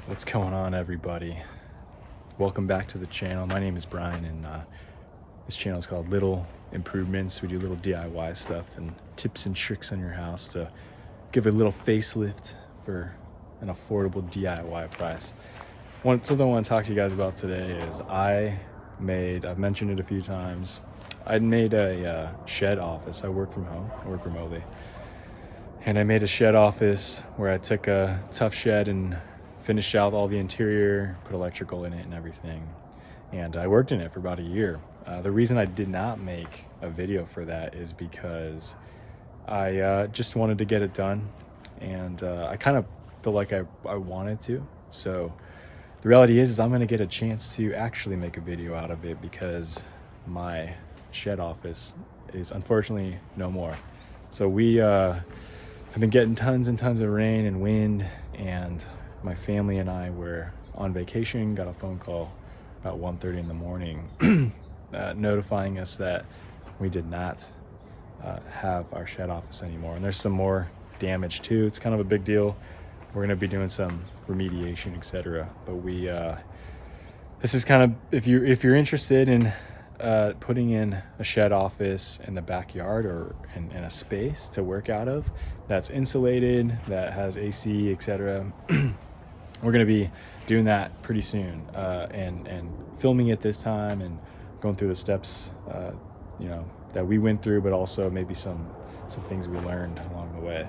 What's going on, everybody? Welcome back to the channel. My name is Brian, and this channel is called Little Improvements. We do little DIY stuff and tips and tricks on your house to give it a little facelift for an affordable DIY price. Something I want to talk to you guys about today is I've mentioned it a few times, I made a shed office. I work from home, I work remotely. And I made a shed office where I took a tough shed and finished out all the interior, put electrical in it and everything. And I worked in it for about a year. The reason I did not make a video for that is because I just wanted to get it done. And I kind of feel like I wanted to. So the reality is I'm gonna get a chance to actually make a video out of it because my shed office is unfortunately no more. So we have been getting tons and tons of rain and wind, and my family and I were on vacation, got a phone call about 1:30 in the morning notifying us that we did not have our shed office anymore. And there's some more damage too. It's kind of a big deal. We're gonna be doing some remediation, etc. But this is kind of, if you're interested in putting in a shed office in the backyard or in a space to work out of that's insulated, that has AC, etc. We're going to be doing that pretty soon and filming it this time and going through the steps that we went through, but also maybe some things we learned along the way.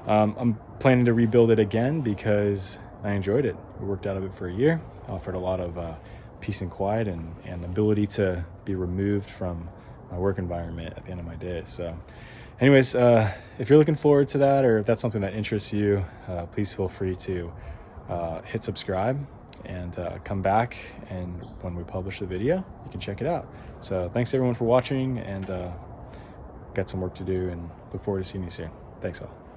I'm planning to rebuild it again because I enjoyed it. We worked out of it for a year, offered a lot of peace and quiet and the ability to be removed from my work environment at the end of my day. So anyways, if you're looking forward to that, or if that's something that interests you, please feel free to hit subscribe and come back, and when we publish the video you can check it out. So thanks everyone for watching, and got some work to do and look forward to seeing you soon. Thanks all.